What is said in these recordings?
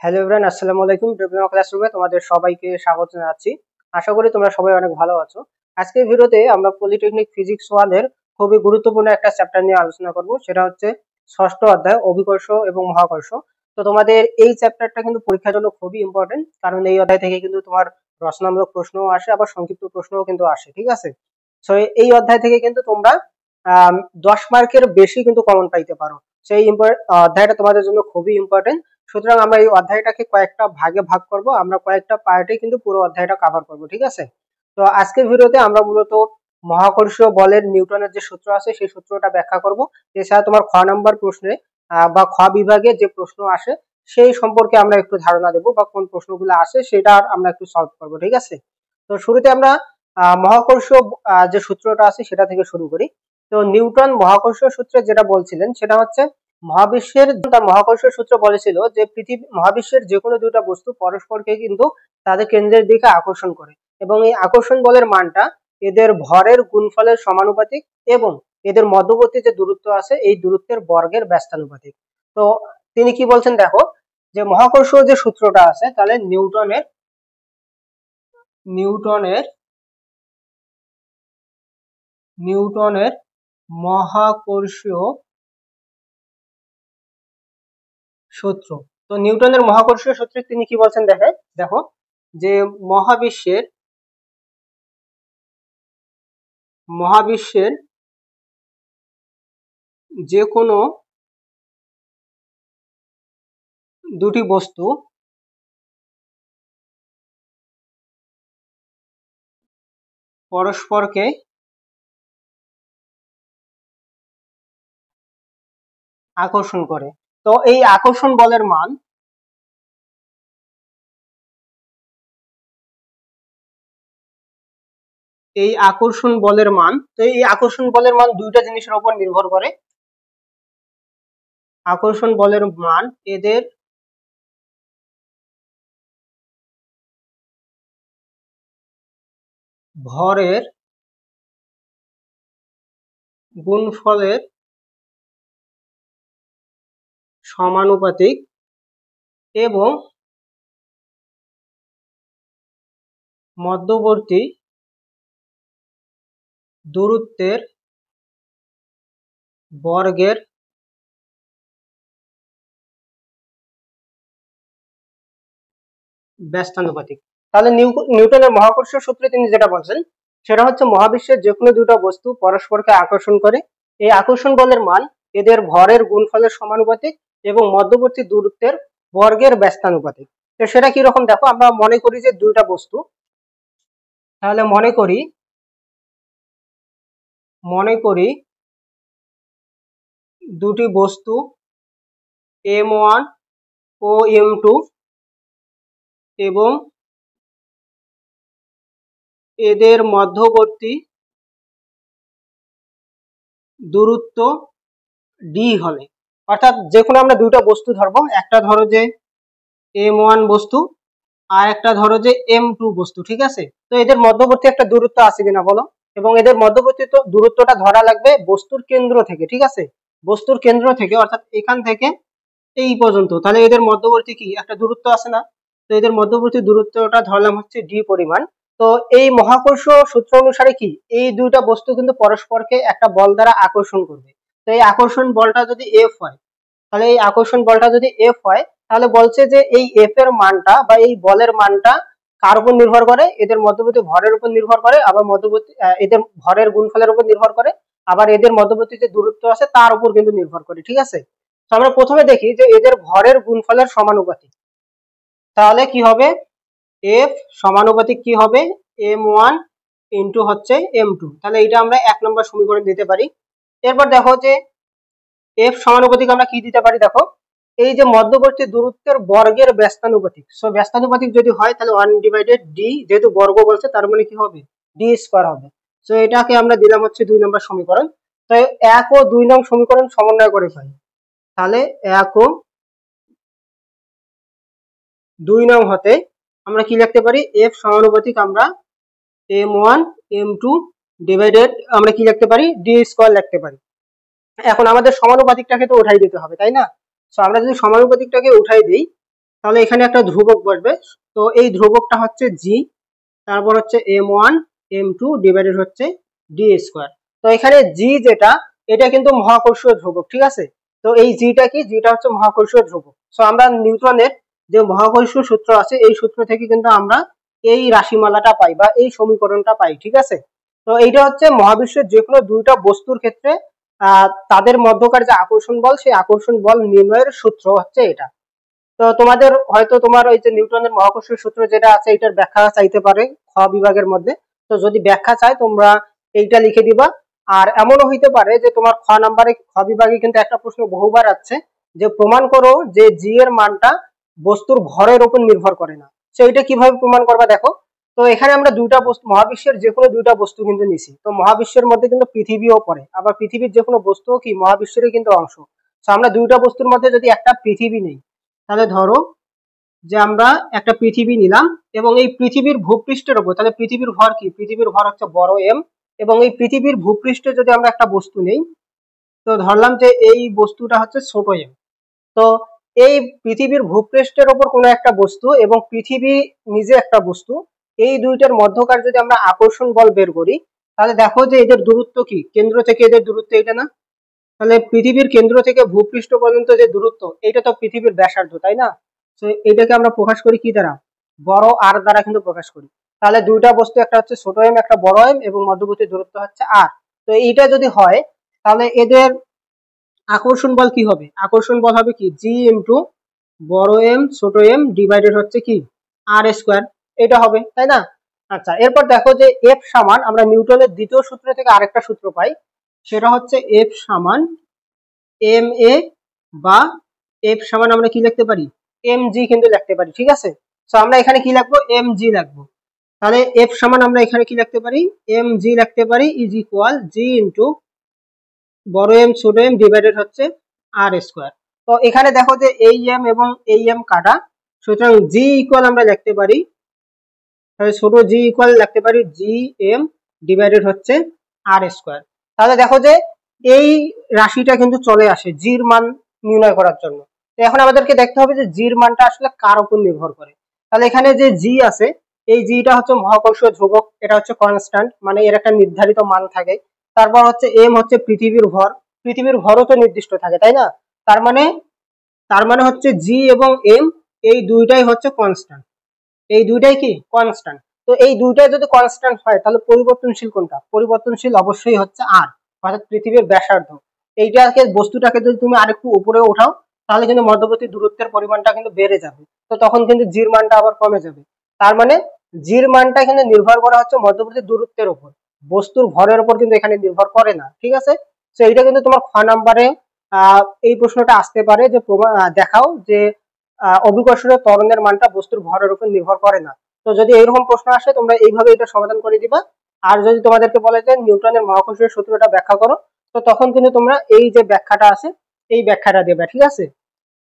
Hello everyone, আসসালামু আলাইকুম। Diploma ক্লাসরুমে তোমাদের সবাইকে স্বাগত জানাচ্ছি। আশা করি তোমরা সবাই অনেক ভালো আছো। আজকের ভিডিওতে আমরা পলিটেকনিক ফিজিক্স 1 এর খুবই গুরুত্বপূর্ণ একটা চ্যাপ্টার নিয়ে আলোচনা করব, সেটা হচ্ছে ষষ্ঠ অধ্যায় অভিকর্ষ এবং মহাকর্ষ। তো তোমাদের এই চ্যাপ্টারটা কিন্তু পরীক্ষার জন্য খুবই ইম্পর্টেন্ট, কারণ এই অধ্যায় থেকে কিন্তু তোমার রচনামূলক প্রশ্নও আসে, আবার সংক্ষিপ্ত প্রশ্নও কিন্তু আসে, ঠিক আছে? সো এই অধ্যায় থেকে কিন্তু তোমরা 10 মার্কের বেশি কিন্তু কমন পাইতে পারো। সেই অধ্যায়টা তোমাদের জন্য খুবই ইম্পর্টেন্ট। সুতরাং আমরা এই অধ্যায়টাকে কয়েকটা ভাগে ভাগ করব, আমরা কয়েকটা পার্টে কিন্তু পুরো অধ্যায়টা কভার করব, ঠিক আছে? তো আজকের ভিডিওতে আমরা মূলত মহাকর্ষীয় বলের নিউটনের যে সূত্র আছে সেই সূত্রটা ব্যাখ্যা করব। এছাড়া তোমার খ নাম্বার প্রশ্নে বা খ বিভাগে যে প্রশ্ন আসে সেই সম্পর্কে আমরা একটু ধারণা দেব, বা কোন প্রশ্নগুলো আসে সেটা আমরা একটু সলভ করব, ঠিক আছে? তো শুরুতে আমরা মহাকর্ষীয় যে সূত্রটা আছে সেটা থেকে শুরু করি। তো নিউটন মহাকর্ষীয় সূত্রে যেটা বলছিলেন সেটা হচ্ছে মহাবিশ্বের তার মহাকর্ষীয় সূত্র বলেছিল যে পৃথিবী মহাবিশ্বের যে কোনো দুটো বস্তু পরস্পরকে কিন্তু তাদের কেন্দ্রের দিকে আকর্ষণ করে, এবং এই আকর্ষণ বলের মানটা এদের ভরের গুণফলের সমানুপাতিক, এবং এদের মধ্যবর্তী যে দূরত্ব আছে এই দূরত্বের বর্গের ব্যস্তানুপাতিক। তো তিনি কি বলছেন দেখো, যে মহাকর্ষীয় যে সূত্রটা আছে, তাহলে নিউটনের নিউটনের নিউটনের মহাকর্ষীয় সূত্র। তো নিউটনের মহাকর্ষীয় সূত্রে তিনি কি বলছেন দেখো, যে মহাবিশ্বের যে কোনো দুটি বস্তু পরস্পরকে আকর্ষণ করে। তো এই আকর্ষণ বলের মান তো এই আকর্ষণ বলের মান দুইটা জিনিসের উপর নির্ভর করে। আকর্ষণ বলের মান এদের ভরের গুণফলের সমানুপাতিক, এবং মধ্যবর্তী দূরত্বের বর্গের ব্যস্তানুপাতিক। তাহলে নিউটনের মহাকর্ষীয় সূত্রে তিনি যেটা বলছেন সেটা হচ্ছে মহাবিশ্বের যে কোনো দুটো বস্তু পরস্পরকে আকর্ষণ করে, এই আকর্ষণ বলের মান এদের ভরের গুণফলের সমানুপাতিক এবং মধ্যবর্তী দূরত্বের বর্গের ব্যস্তানুপাতিক। তো সেটা কি রকম দেখো, আমরা মনে করি যে দুইটা বস্তু, তাহলে মনে করি দুটি বস্তু m1 ও m2, এবং এদের মধ্যবর্তী দূরত্ব d হলে, অর্থাৎ যে কোনো আমরা দুইটা বস্তু ধরবো, একটা ধরো যে m1 বস্তু আর একটা ধরো যে m2 বস্তু, ঠিক আছে? তো এদের মধ্যবর্তী একটা দূরত্ব আছে কিনা বলো, এবং এদের মধ্যবর্তী দূরত্বটা ধরা লাগবে বস্তুর কেন্দ্র থেকে, ঠিক আছে? বস্তুর কেন্দ্র থেকে, অর্থাৎ এখান থেকে এই পর্যন্ত, তাহলে এদের মধ্যবর্তী কি একটা দূরত্ব আছে না? তো এদের মধ্যবর্তী দূরত্বটা ধরলাম হচ্ছে d পরিমাণ। তো এই মহাকর্ষ সূত্র অনুসারে কি এই দুইটা বস্তু কিন্তু পরস্পরকে একটা বল দ্বারা আকর্ষণ করবে। তো এই আকর্ষণ বলটা যদি F হয়, তাহলে এই আকর্ষণ বলটা যদি F হয়, তাহলে বলছে যে এই F এর মানটা বা এই বলের মানটা কার উপর নির্ভর করে? এদের মধ্যবর্তী ভরের উপর নির্ভর করে, আবার এদের ভরের গুণফলের উপর নির্ভর করে, আবার এদের মধ্যবর্তী যে দূরত্ব আছে তার উপর কিন্তু নির্ভর করে, ঠিক আছে? তো আমরা প্রথমে দেখি যে এদের ভরের গুণফলের সমানুপাতিক। তাহলে কি হবে? F সমানুপাতিক কি হবে? m1 ইন্টু হচ্ছে m2। তাহলে এটা আমরা 1 নম্বর সমীকরণ দিতে পারি। এরপর দেখো যে F সমানুপাতিক আমরা কি দিতে পারি, দেখো এই যে মধ্যবর্তী দূরত্বের বর্গের ব্যস্তানুপাতিক। সো ব্যস্তানুপাতিক যদি হয় তাহলে 1/d, যেহেতু বর্গ বলছে তার মানে কি হবে? d স্কয়ার হবে। সো এটাকে আমরা দিলাম হচ্ছে 2 নম্বর সমীকরণ। তো 1 ও 2 নং সমীকরণ সমন্বয় করে পাই, তাহলে 1 ও 2 নং হতে আমরা কি লিখতে পারি? F সমানুপাতিক আমরা m1 m2 ডিভাইডেড আমরা কি লিখতে পারি? d স্কয়ার লিখতে পারি। এখন আমাদের সমানুপাতিকটাকে তো উঠাই দিতে হবে, তাই না? সো আমরা যদি সমানুপাতিকটাকে উঠাই দিই, তাহলে এখানে একটা ধ্রুবক বসবে। তো এই ধ্রুবকটা হচ্ছে জি, তারপর হচ্ছে m1 m2 ডিভাইডেড হচ্ছে ডি স্কোয়ার। তো এখানে জি যেটা, এটা কিন্তু মহাকর্ষীয় ধ্রুবক, ঠিক আছে। তো এই জিটা কি, জিটা হচ্ছে মহাকর্ষীয় ধ্রুবক। সো আমরা নিউটনের যে মহাকর্ষীয় সূত্র আছে এই সূত্র থেকে কিন্তু আমরা এই রাশিমালাটা পাই বা এই সমীকরণটা পাই, ঠিক আছে। তো এইটা হচ্ছে মহাবিশ্বের যে কোনো দুইটা বস্তুর ক্ষেত্রে তাদের মধ্যকার যে আকর্ষণ বল, সেই আকর্ষণ বল নির্ণয়ের সূত্র হচ্ছে এটা। তো তোমাদের হয়তো তোমার ওই যে নিউটনের মহাকর্ষীয় সূত্র যেটা আছে এটার ব্যাখ্যা চাইতে পারে খ বিভাগের মধ্যে। তো যদি ব্যাখ্যা চাই তোমরা এইটা লিখে দিবা। আর এমনও হইতে পারে যে তোমার খ নাম্বারে, খ বিভাগে কিন্তু একটা প্রশ্ন বহুবার আছে যে প্রমাণ করো যে জি এর মানটা বস্তুর ভরের উপর নির্ভর করে না। তো এটা কিভাবে প্রমাণ করবা দেখো। তো এখানে আমরা দুইটা বস্তু, মহাবিশ্বের যে কোনো দুইটা বস্তু কিন্তু নিছি। তো মহাবিশ্বের মধ্যে কিন্তু পৃথিবীও পড়ে, আবার পৃথিবীর যে কোনো বস্তুও কি মহাবিশ্বেরই কিন্তু অংশ। তো আমরা দুইটা বস্তুর মধ্যে যদি একটা পৃথিবী নেই, তাহলে ধরো যে আমরা একটা পৃথিবী নিলাম এবং এই পৃথিবীর ভূপৃষ্ঠের উপর, তাহলে পৃথিবীর ভর কি, পৃথিবীর ভর হচ্ছে বড় এম। এবং এই পৃথিবীর ভূপৃষ্ঠে যদি আমরা একটা বস্তু নেই, তো ধরলাম যে এই বস্তুটা হচ্ছে ছোট এম। তো এই পৃথিবীর ভূপৃষ্ঠের উপর কোনো একটা বস্তু এবং পৃথিবী নিজে একটা বস্তু, এই দুইটার মধ্যকার যদি আমরা আকর্ষণ বল বের করি, তাহলে দেখো যে এদের দূরত্ব কি, কেন্দ্র থেকে এদের দূরত্ব এটা না। তাহলে পৃথিবীর কেন্দ্র থেকে ভূপৃষ্ঠ পর্যন্ত যে দূরত্ব, এটা তো পৃথিবীর ব্যাসার্ধ, তাই না। তো এটাকে আমরা প্রকাশ করি কি দ্বারা, বড় আর দ্বারা কিন্তু প্রকাশ করি। তাহলে দুইটা বস্তু, একটা হচ্ছে ছোট এম, একটা বড় এম, এবং মধ্যবর্তী দূরত্ব হচ্ছে আর। তো এইটা যদি হয় তাহলে এদের আকর্ষণ বল কি হবে, আকর্ষণ বল হবে কি জি ইন্টু বড় এম ছোট এম ডিভাইডেড হচ্ছে কি আর স্কোয়ার, এটা হবে, তাই না। আচ্ছা, এরপর দেখো যে এফ সমান, আমরা নিউটনের দ্বিতীয় সূত্র থেকে আরেকটা সূত্র পাই, সেটা হচ্ছে এফ সমান এম এ, বা এফ সমান আমরা কি লিখতে পারি, এম জি কিন্তু লিখতে পারি, ঠিক আছে। তো আমরা এখানে কি লিখবো, এম জি লিখবো। তাহলে এফ সমান আমরা এখানে কি লিখতে পারি, এম জি লিখতে পারি ইজ ইকুয়াল জি ইন্টু বড় এম ছোট এম ডিভাইডেড হচ্ছে আর স্কোয়ার। তো এখানে দেখো যে এই এম এবং এই এম কাটা, সুতরাং জি ইকুয়াল আমরা লিখতে পারি, তাহলে ছোট জি ইকুয়াল লিখতে পারি জি এম ডিভাইডেড হচ্ছে আর স্কোয়ার। তাহলে দেখো যে এই রাশিটা কিন্তু চলে আসে জির মান নির্ণয় করার জন্য। তো এখন আমাদেরকে দেখতে হবে যে জির মানটা আসলে কার উপর নির্ভর করে। তাহলে এখানে যে জি আছে, এই জিটা হচ্ছে মহাকর্ষীয় ধ্রুবক, এটা হচ্ছে কনস্ট্যান্ট, মানে এর একটা নির্ধারিত মান থাকে। তারপর হচ্ছে এম হচ্ছে পৃথিবীর ভর, পৃথিবীর ভরও তো নির্দিষ্ট থাকে, তাই না। তার মানে, হচ্ছে জি এবং এম এই দুইটাই হচ্ছে কনস্ট্যান্ট, এই দুইটাই কি কনস্ট্যান্ট। তো এই দুইটাই যদি কনস্ট্যান্ট হয় তাহলে পরিবর্তনশীল কোনটা, পরিবর্তনশীল অবশ্যই হচ্ছে আর, অর্থাৎ পৃথিবীর ব্যাসার্ধ। এইটাকে, বস্তুটাকে যদি তুমি আরেকটু উপরে ওঠাও, তাহলে কিন্তু মধ্যবর্তী দূরত্বের পরিমাণটা কিন্তু বেড়ে যাবে। তো তখন কিন্তু জির মানটা আবার কমে যাবে। তার মানে জির মানটা এখানে নির্ভর করা হচ্ছে মধ্যবর্তী দূরত্বের উপর, বস্তুর ভরের উপর কিন্তু এখানে নির্ভর করে না, ঠিক আছে। তো এইটা কিন্তু তোমার খ নাম্বারে এই প্রশ্নটা আসতে পারে যে দেখাও যে অভিকর্ষীয় ত্বরণের মানটা বস্তুর ভরের উপর নির্ভর করে না। তো যদি এইরকম প্রশ্ন আসে তোমরা এইভাবে এটা সমাধান করে দিবা। আর যদি তোমাদেরকে বলে যে নিউটনের মহাকর্ষীয় সূত্রটা ব্যাখ্যা করো, তো তখন কিন্তু তোমরা এই যে ব্যাখ্যাটা আছে এই ব্যাখ্যাটা দেবে, ঠিক আছে।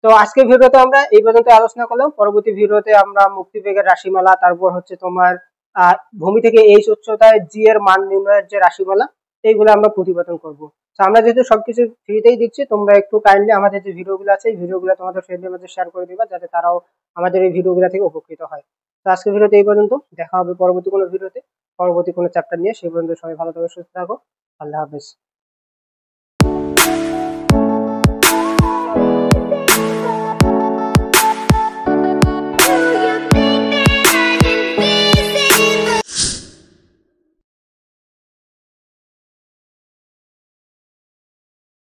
তো আজকের ভিডিওতে আমরা এই পর্যন্ত আলোচনা করলাম। পরবর্তী ভিডিওতে আমরা মুক্তিবেগের রাশিমালা, তারপর হচ্ছে তোমার ভূমি থেকে এইচ উচ্চতায় জি এর মান নির্ণয়ের যে রাশিমালা, এইগুলো আমরা প্রতিপাদন করব। তো আমরা যেহেতু সবকিছু ফ্রিতেই দিচ্ছি, তোমরা একটু কাইন্ডলি আমাদের যে ভিডিওগুলো আছে এই ভিডিওগুলো তোমাদের ফ্রেন্ডদের মধ্যে শেয়ার করে দিবা, যাতে তারাও আমাদের এই ভিডিওগুলো থেকে উপকৃত হয়। তো আজকের ভিডিওতে এই পর্যন্ত, দেখা হবে পরবর্তী কোনো ভিডিওতে, পরবর্তী কোনো চ্যাপ্টার নিয়ে। সেই পর্যন্ত সবাই ভালো থাকো, সুস্থ থাকো। আল্লাহ হাফেজ।